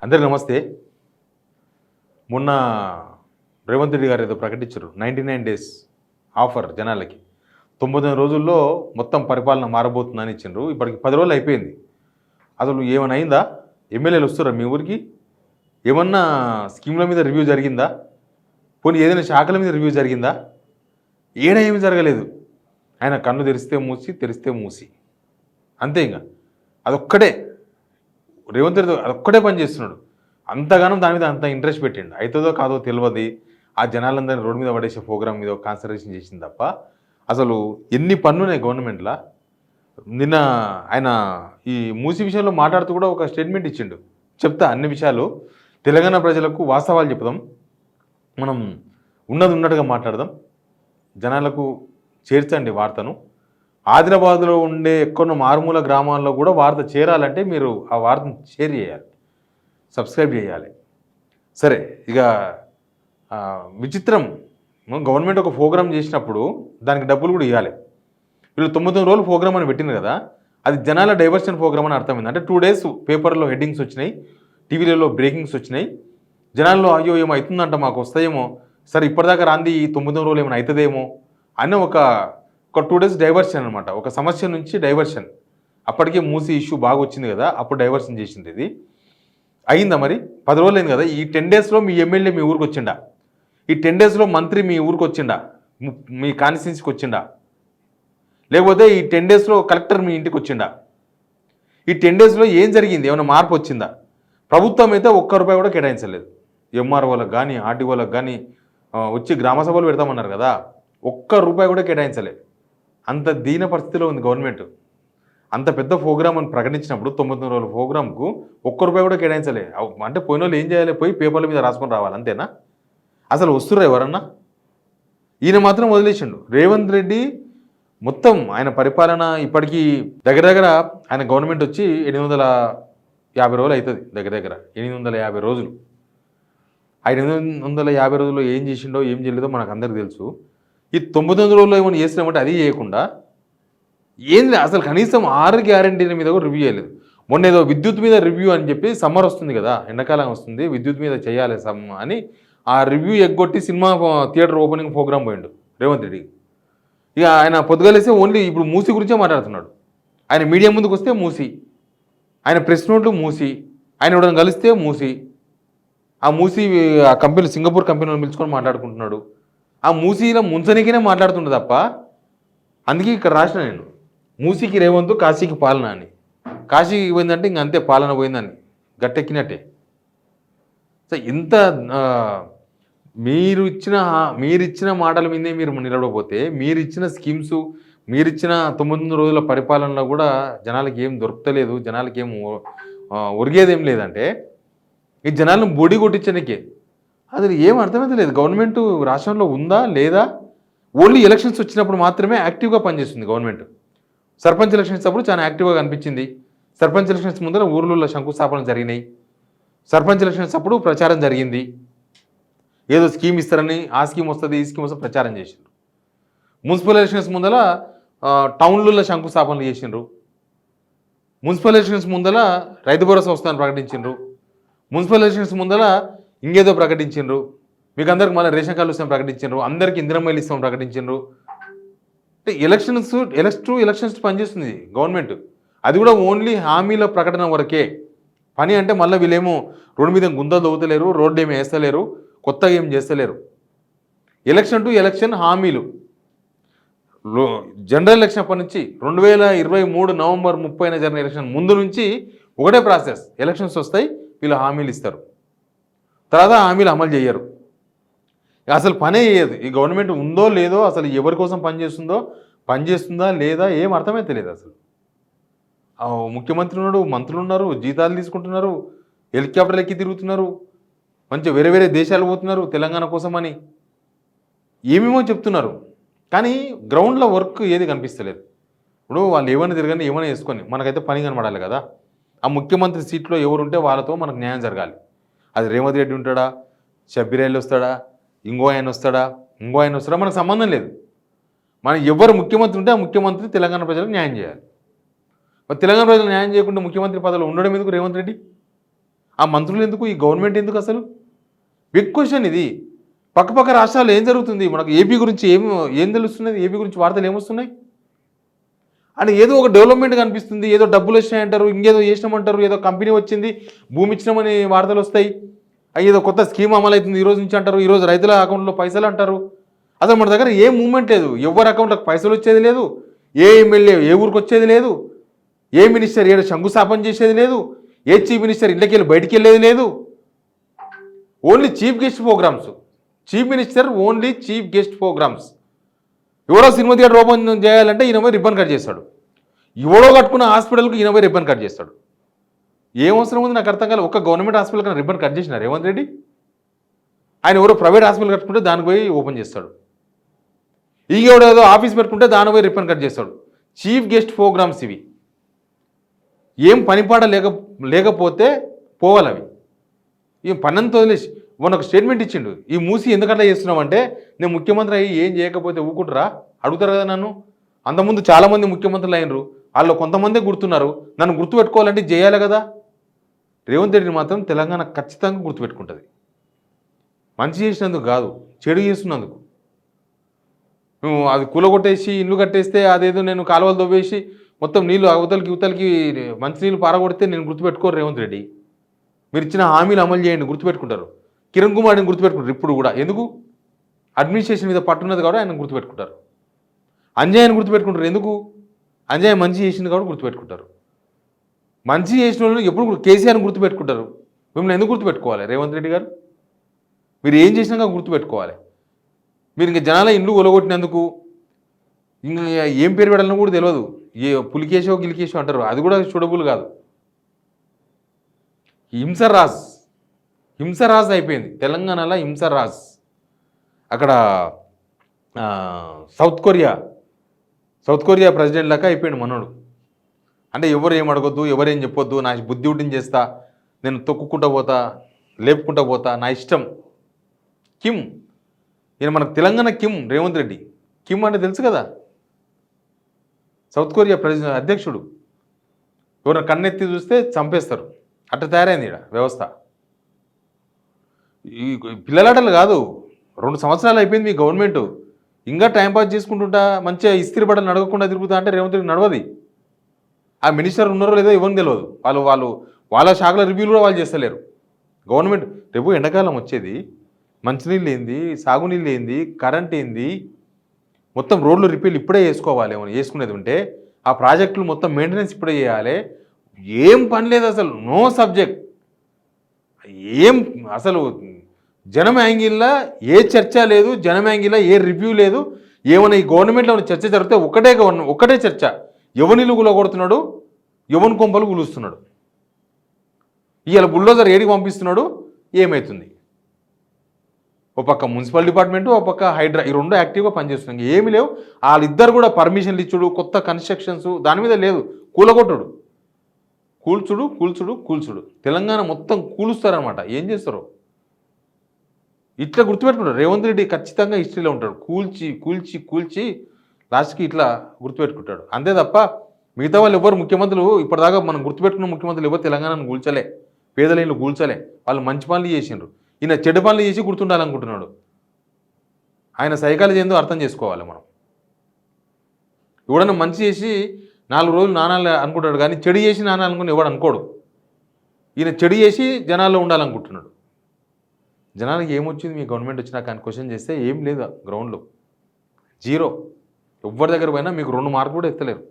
అందరికీ నమస్తే. మొన్న రేవంత్ రెడ్డి గారు ఏదో ప్రకటించారు 99 డేస్ ఆఫర్ జనాలకి. 99 రోజుల్లో మొత్తం పరిపాలన మారబోతుందని ఇచ్చిండ్రు. ఇప్పటికి 10 రోజులు అయిపోయింది. అసలు ఏమైనా అయిందా? ఎమ్మెల్యేలు వస్తారా మీ ఊరికి? ఏమన్నా స్కీమ్ల మీద రివ్యూ జరిగిందా? పోనీ ఏదైనా శాఖల మీద రివ్యూ జరిగిందా? ఏమీ జరగలేదు. ఆయన కన్ను తెరిస్తే మూసి, తెరిస్తే మూసి, అంతే. ఇంకా అదొక్కటే రేవంత్ రెడ్డి అదొక్కటే పని చేస్తున్నాడు. అంతగానం దాని మీద అంత ఇంట్రెస్ట్ పెట్టిండు. అవుతుందో కాదో తెలియదు. ఆ జనాలందరినీ రోడ్డు మీద పడేసే ప్రోగ్రామ్ మీద కాన్సన్ట్రేషన్ చేసింది తప్ప అసలు ఎన్ని పన్నున్నాయి గవర్నమెంట్లో. నిన్న ఆయన ఈ మూసి విషయంలో మాట్లాడుతూ కూడా ఒక స్టేట్మెంట్ ఇచ్చిండు. చెప్తా అన్ని విషయాలు. తెలంగాణ ప్రజలకు వాస్తవాలు చెప్దాం, మనం ఉన్నట్టుగా మాట్లాడదాం, జనాలకు చేర్చండి వార్తను. ఆదిలాబాద్లో ఉండే ఎక్కడో మారుమూల గ్రామాల్లో కూడా వార్త చేరాలంటే మీరు ఆ వార్తను షేర్ చేయాలి, సబ్స్క్రైబ్ చేయాలి. సరే, ఇక విచిత్రం, గవర్నమెంట్ ఒక ప్రోగ్రామ్ చేసినప్పుడు దానికి డబ్బులు కూడా ఇవ్వాలి. వీళ్ళు 99 రోజులు ప్రోగ్రామ్ అని పెట్టింది కదా, అది జనాల డైవర్షన్ ప్రోగ్రామ్ అని అర్థమైంది. అంటే 2 డేస్ పేపర్లో హెడ్డింగ్స్ వచ్చినాయి, టీవీలలో బ్రేకింగ్స్ వచ్చినాయి, జనాల్లో అయ్యో ఏమో అవుతుందంట, మాకు వస్తాయేమో, సరే ఇప్పటిదాకా రాంది ఈ 99 రోజులు ఏమైనా అవుతుందేమో అని ఒక 2 డేస్ డైవర్షన్ అనమాట. ఒక సమస్య నుంచి డైవర్షన్. అప్పటికే మూసి ఇష్యూ బాగా వచ్చింది కదా, అప్పుడు డైవర్షన్ చేసింది. ఇది అయిందా? మరి 10 రోజులు అయింది కదా. ఈ 10 డేస్లో మీ ఎమ్మెల్యే మీ ఊరికి వచ్చిండా? ఈ 10 డేస్లో మంత్రి మీ ఊరికి వచ్చిండా? మీ కాన్స్టిట్యున్సీకి వచ్చిండా? లేకపోతే ఈ 10 డేస్లో కలెక్టర్ మీ ఇంటికి వచ్చిండా? ఈ 10 డేస్లో ఏం జరిగింది? ఏమైనా మార్పు వచ్చిందా? ప్రభుత్వం అయితే ₹1 కూడా కేటాయించలేదు. ఎంఆర్ఓలకు కానీ ఆర్డీఓలకు కానీ వచ్చి గ్రామ సభలు పెడతామన్నారు కదా, ₹1 కూడా కేటాయించలేదు. అంత దీన పరిస్థితిలో ఉంది గవర్నమెంట్. అంత పెద్ద ప్రోగ్రామ్ అని ప్రకటించినప్పుడు 99 రోజుల ప్రోగ్రామ్కు ₹1 కూడా కేటాయించలే. అంటే పోయిన వాళ్ళు ఏం చేయాలి? పోయి పేపర్ల మీద రాసుకొని రావాలి, అంతేనా? అసలు వస్తుర్రా ఎవరన్నా? ఈయన మాత్రం వదిలేసిండు. రేవంత్ రెడ్డి మొత్తం ఆయన పరిపాలన ఇప్పటికీ దగ్గర ఆయన గవర్నమెంట్ వచ్చి 850 రోజులు అవుతుంది. దగ్గర 850 రోజులు. ఆ 850 రోజుల్లో ఏం చేసిండో ఏం చేయలేదో మనకు అందరికీ తెలుసు. ఈ 99 రోజుల్లో ఏమైనా చేసినామంటే అది చేయకుండా ఏం లేదు. అసలు కనీసం 6 గ్యారంటీల మీద కూడా రివ్యూ చేయలేదు. మొన్న ఏదో విద్యుత్ మీద రివ్యూ అని చెప్పి, సమ్మర్ వస్తుంది కదా, ఎండాకాలం వస్తుంది, విద్యుత్ మీద చేయాలి అని ఆ రివ్యూ ఎగ్గొట్టి సినిమా థియేటర్ ఓపెనింగ్ ప్రోగ్రామ్ పోయిండు రేవంత్ రెడ్డి. ఇక ఆయన పొద్దుగలేస్తే ఓన్లీ ఇప్పుడు మూసి గురించే మాట్లాడుతున్నాడు. ఆయన మీడియా ముందుకు వస్తే మూసి, ఆయన ప్రెస్ నోట్లు మూసి, ఆయన ఎవరైనా కలిస్తే మూసి, ఆ మూసి ఆ కంపెనీ సింగపూర్ కంపెనీని పిలుచుకొని మాట్లాడుకుంటున్నాడు. ఆ మూసీలో ముంచనికినే మాట్లాడుతుండే తప్ప. అందుకే ఇక్కడ రాసిన నేను, మూసీకి రేవంతు, కాశీకి పాలన అని. కాశీకి పోయిందంటే ఇంక అంతే, పాలన పోయిందని గట్టెక్కినట్టే. సో ఇంత మీరు ఇచ్చిన మాటల మీదే మీరు నిలబడకపోతే, మీరు ఇచ్చిన స్కీమ్స్, మీరు ఇచ్చిన 99 రోజుల పరిపాలనలో కూడా జనాలకి ఏం దొరకలేదు, జనాలకి ఏం ఒరిగేదేం లేదంటే ఈ జనాలను బొడి కొట్టించడానికే. అసలు ఏం అర్థమైతే లేదు. గవర్నమెంట్ రాష్ట్రంలో ఉందా లేదా? ఓన్లీ ఎలక్షన్స్ వచ్చినప్పుడు మాత్రమే యాక్టివ్గా పనిచేస్తుంది గవర్నమెంట్. సర్పంచ్ ఎలక్షన్స్ అప్పుడు చాలా యాక్టివ్గా కనిపించింది. సర్పంచ్ ఎలక్షన్స్ ముందర ఊర్లలో శంకుస్థాపనలు జరిగినాయి. సర్పంచ్ ఎలక్షన్స్ అప్పుడు ప్రచారం జరిగింది. ఏదో స్కీమ్ ఇస్తారని, ఆ స్కీమ్ వస్తుంది, ఈ స్కీమ్ వస్తుంది ప్రచారం చేసిండ్రు. మున్సిపల్ ఎలక్షన్స్ ముందర టౌన్లలో శంకుస్థాపనలు చేసిండ్రు. మున్సిపల్ ఎలక్షన్స్ ముందర రైతు భరోసా వస్తుందని ప్రకటించిండ్రు. మున్సిపల్ ఎలక్షన్స్ ముందర ఇంకేదో ప్రకటించిండ్రు. మీకు అందరికి మళ్ళీ రేషన్ కార్డులు ఇస్తామని ప్రకటించిండ్రు. అందరికీ ఇందిరమ్మలు ఇస్తామని ప్రకటించిండ్రు. అంటే ఎలక్షన్స్ పనిచేస్తుంది గవర్నమెంట్. అది కూడా ఓన్లీ హామీల ప్రకటన వరకే పని. అంటే మళ్ళీ వీళ్ళేమో రోడ్డు మీద గుంతలు దవ్వుతలేరు, రోడ్డు ఏమి వేస్తలేరు, కొత్తగా ఏం చేస్తలేరు. ఎలక్షన్ టు ఎలక్షన్ హామీలు. జనరల్ ఎలక్షన్ అప్పటి నుంచి 2023 నవంబర్ 30న జరిగిన ఎలక్షన్ ముందు నుంచి ఒకటే ప్రాసెస్. ఎలక్షన్స్ వస్తాయి, వీళ్ళు హామీలు ఇస్తారు, తర్వాత హామీలు అమలు చేయరు. అసలు పనే చేయదు. ఈ గవర్నమెంట్ ఉందో లేదో, అసలు ఎవరి కోసం పనిచేస్తుందా లేదా ఏం అర్థమైతే లేదు. అసలు ముఖ్యమంత్రి ఉన్నాడు, మంత్రులు ఉన్నారు, జీతాలు తీసుకుంటున్నారు, హెలికాప్టర్లు ఎక్కి తిరుగుతున్నారు, మంచిగా వేరే దేశాలు పోతున్నారు తెలంగాణ కోసమని ఏమేమో చెప్తున్నారు. కానీ గ్రౌండ్లో వర్క్ ఏది కనిపిస్తలేదు. ఇప్పుడు వాళ్ళు ఏమైనా తిరగని, ఏమైనా వేసుకొని మనకైతే పని కనబడాలి కదా. ఆ ముఖ్యమంత్రి సీట్లో ఎవరుంటే వాళ్ళతో మనకు న్యాయం జరగాలి. అది రేవంత్ రెడ్డి ఉంటాడా, షబ్బీర్ అలీ వస్తాడా, ఇంకో ఆయన వస్తాడా మనకు సంబంధం లేదు. మన ఎవరు ముఖ్యమంత్రి ఉంటే ఆ ముఖ్యమంత్రి తెలంగాణ ప్రజలకు న్యాయం చేయాలి. మరి తెలంగాణ ప్రజలు న్యాయం చేయకుండా ముఖ్యమంత్రి పదవిలో ఉండడం ఎందుకు రేవంత్ రెడ్డి? ఆ మంత్రులు ఎందుకు, ఈ గవర్నమెంట్ ఎందుకు? అసలు బిగ్ క్వశ్చన్ ఇది. పక్కపక్క రాష్ట్రాల్లో ఏం జరుగుతుంది? మనకు ఏపీ గురించి ఏం తెలుస్తున్నది? ఏపీ గురించి వార్తలు ఏమొస్తున్నాయి? అని ఏదో ఒక డెవలప్మెంట్ కనిపిస్తుంది, ఏదో డబ్బులు వచ్చినాయంటారు, ఇంకేదో చేసినామంటారు, ఏదో కంపెనీ వచ్చింది, భూమి ఇచ్చినామని వార్తలు వస్తాయి, ఏదో కొత్త స్కీమ్ అమలు అవుతుంది ఈరోజు నుంచి అంటారు, ఈరోజు రైతుల అకౌంట్లో పైసలు అంటారు. అసలు మన దగ్గర ఏ మూవ్మెంట్ లేదు, ఎవరి అకౌంట్లకు పైసలు వచ్చేది లేదు, ఏ ఎమ్మెల్యే ఏ ఊరికి వచ్చేది లేదు, ఏ మినిస్టర్ ఏదో శంకుస్థాపన చేసేది లేదు, ఏ చీఫ్ మినిస్టర్ ఇంట్లోకి వెళ్ళి బయటికి వెళ్ళేది లేదు. Only chief guest programmes. Chief minister only chief guest programmes. ఎవరో సినిమా థియేటర్ ఓపెన్ చేయాలంటే ఈయన పోయి రిబ్బన్ కట్ చేస్తాడు, ఎవడో కట్టుకున్న హాస్పిటల్కి ఈయన పోయి రిబ్బన్ కట్ చేస్తాడు. ఏం అవసరం ఉంది నాకు అర్థం కాదు. ఒక్క గవర్నమెంట్ హాస్పిటల్ కన్నా రిబ్బన్ కట్ చేసినారు రేవంత్ రెడ్డి? ఆయన ఎవరో ప్రైవేట్ హాస్పిటల్ కట్టుకుంటే దానికి పోయి ఓపెన్ చేస్తాడు, ఈగేవాడు ఏదో ఆఫీస్ పెట్టుకుంటే దాని పోయి రిబ్బన్ కట్ చేస్తాడు. చీఫ్ గెస్ట్ ప్రోగ్రామ్స్ ఇవి. ఏం పనిపాట లేకపోతే పోవాలి అవి. ఏం పన్నంతా వదిలేసి మొన్న ఒక స్టేట్మెంట్ ఇచ్చిండు, ఈ మూసి ఎందుకట్లా చేస్తున్నామంటే నేను ముఖ్యమంత్రి అయ్యి ఏం చేయకపోతే ఊకుంటారా అడుగుతారు కదా నన్ను. అంతకుముందు చాలామంది ముఖ్యమంత్రులు అయినరు, వాళ్ళు కొంతమందే గుర్తున్నారు, నన్ను గుర్తుపెట్టుకోవాలంటే చేయాలి కదా. రేవంత్ రెడ్డిని మాత్రం తెలంగాణ ఖచ్చితంగా గుర్తుపెట్టుకుంటుంది. మంచి చేసినందుకు కాదు, చెడు చేస్తున్నందుకు. నువ్వు అది కూలగొట్టేసి ఇల్లు కట్టేస్తే అదేదో నేను కాలువలు దొవ్వేసి మొత్తం నీళ్ళు అవతలకి ఇవతలకి మంచినీళ్ళు పారగొడితే నేను గుర్తుపెట్టుకోరు రేవంత్ రెడ్డి. మీరు ఇచ్చిన హామీలు అమలు చేయండి, గుర్తుపెట్టుకుంటారు. కిరణ్ కుమార్ని గుర్తుపెట్టుకుంటారు ఇప్పుడు కూడా. ఎందుకు? అడ్మినిస్ట్రేషన్ మీద పట్టున్నది కాబట్టి ఆయన గుర్తుపెట్టుకుంటారు. అంజయ్యని గుర్తుపెట్టుకుంటారు. ఎందుకు? అంజయ్య మంచి చేసింది కాబట్టి గుర్తుపెట్టుకుంటారు. మంచి చేసిన వాళ్ళు ఎప్పుడు కేసీఆర్ని గుర్తుపెట్టుకుంటారు. మిమ్మల్ని ఎందుకు గుర్తుపెట్టుకోవాలి రేవంత్ రెడ్డి గారు? మీరు ఏం చేసినాక గుర్తుపెట్టుకోవాలి. మీరు ఇంకా జనాల ఇండ్లు ఒలగొట్టినందుకు ఇంకా ఏం పేరు పెట్టాలని కూడా తెలియదు. ఏ పులికేశో గిలికేశో అంటారు, అది కూడా చూడబుల్ కాదు. హింసరాజ్ అయిపోయింది తెలంగాణలో. హింసరాజ్ అక్కడ సౌత్ కొరియా ప్రెసిడెంట్ లాగా అయిపోయాడు మనోడు. అంటే ఎవరు ఏం అడగొద్దు, ఎవరేం చెప్పొద్దు, నా బుద్ధి ఉడ్డిని చేస్తా, నేను తొక్కుకుంటా పోతా, లేపుకుంటా పోతా, నా ఇష్టం. కిమ్ ఈయన మనకు తెలంగాణ కిమ్ రేవంత్ రెడ్డి. కిమ్ అంటే తెలుసు కదా, సౌత్ కొరియా అధ్యక్షుడు. ఎవరైనా కన్నెత్తి చూస్తే చంపేస్తారు, అట్లా తయారైంది ఇక్కడ వ్యవస్థ. ఈ పిల్లలాటలు కాదు, 2 సంవత్సరాలు అయిపోయింది మీ గవర్నమెంట్, ఇంకా టైంపాస్ చేసుకుంటుంటా మంచిగా ఇస్త్రీ బట్టలు నడవకుండా తిరుగుతా అంటే రేవంత్ రెడ్డి నడవది. ఆ మినిస్టర్ ఉన్నారో లేదో ఇవ్వని తెలియదు. వాళ్ళ శాఖల రివ్యూలు కూడా వాళ్ళు చేస్తలేరు. గవర్నమెంట్ రేపు ఎండాకాలం వచ్చేది, మంచినీళ్ళు ఏంది, సాగునీళ్ళు ఏంది, కరెంట్ ఏంది, మొత్తం రోడ్లు రిపేర్లు ఇప్పుడే చేసుకోవాలి. ఏమైనా చేసుకునేది ఉంటే ఆ ప్రాజెక్టులు మొత్తం మెయింటెనెన్స్ ఇప్పుడే చేయాలి. ఏం పని లేదు అసలు, నో సబ్జెక్ట్. ఏం అసలు జనం యాంగిల్లో ఏ చర్చ లేదు, జనం యాంగిల్లో ఏ రివ్యూ లేదు. ఏమైనా ఈ గవర్నమెంట్లో చర్చ జరిగితే ఒకటే చర్చ, ఎవరిని కొడుతున్నాడు, ఎవరి కొంపలు గులుస్తున్నాడు, ఇవాళ బుల్డోజర్ ఏడికి పంపిస్తున్నాడు, ఏమవుతుంది. ఓ పక్క మున్సిపల్ డిపార్ట్మెంటు, ఓ పక్క హైడ్రా, ఈ 2 యాక్టివ్గా పనిచేస్తున్నాయి. ఏమి లేవు. వాళ్ళిద్దరు కూడా పర్మిషన్లు ఇచ్చుడు, కొత్త కన్స్ట్రక్షన్స్ దాని మీద లేదు. కూలగొట్టుడు, కూల్చుడు. తెలంగాణ మొత్తం కూలుస్తారనమాట. ఏం చేస్తారు? ఇట్లా గుర్తుపెట్టుకుంటారు. రేవంత్ రెడ్డి ఖచ్చితంగా హిస్టరీలో ఉంటాడు. కూల్చి లాస్ట్కి ఇట్లా గుర్తుపెట్టుకుంటాడు. అంతే తప్ప మిగతా వాళ్ళు ఎవరు ముఖ్యమంత్రులు ఇప్పటిదాకా మనం గుర్తుపెట్టుకున్న ముఖ్యమంత్రులు ఎవరు తెలంగాణను కూల్చలే, పేదలను కూల్చలే. వాళ్ళు మంచి పనులు చేసిండ్రు. ఈయన చెడు పనులు చేసి గుర్తుండాలనుకుంటున్నాడు. ఆయన సైకాలజీ ఏందో అర్థం చేసుకోవాలి మనం. ఎవడన్నా మంచి చేసి 4 రోజులు నానాలు అనుకుంటాడు, కానీ చెడు చేసి నానాలు అనుకుని ఎవడు అనుకోడు. ఈయన చెడు చేసి జనాల్లో ఉండాలనుకుంటున్నాడు. జనానికి ఏమొచ్చింది మీ గవర్నమెంట్ వచ్చినా కానీ క్వశ్చన్ చేస్తే ఏం లేదు, గ్రౌండ్లో 0. ఎవరి దగ్గర పోయినా మీకు 2 మార్కులు కూడా ఎత్తలేరు.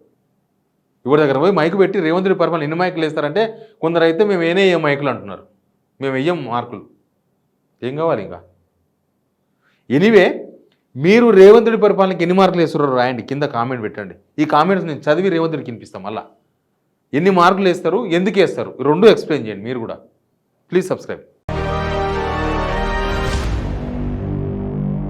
ఎవరి దగ్గర పోయి మైకు పెట్టి రేవంత్ రెడ్డి పరిపాలన ఎన్ని మైకులు వేస్తారంటే కొందరు అయితే మేము ఏనే మైకులు అంటున్నారు, మేము వెయ్యం మార్కులు. ఏం కావాలి ఇంకా? ఎనీవే, మీరు రేవంత్ రెడ్డి పరిపాలనకి ఎన్ని మార్కులు వేస్తారో రాయండి, కింద కామెంట్ పెట్టండి. ఈ కామెంట్స్ నేను చదివి రేవంత్ రెడ్డికి వినిపిస్తాం. మళ్ళీ ఎన్ని మార్కులు వేస్తారు, ఎందుకు వేస్తారు, 2 ఎక్స్ప్లెయిన్ చేయండి మీరు కూడా. Please subscribe.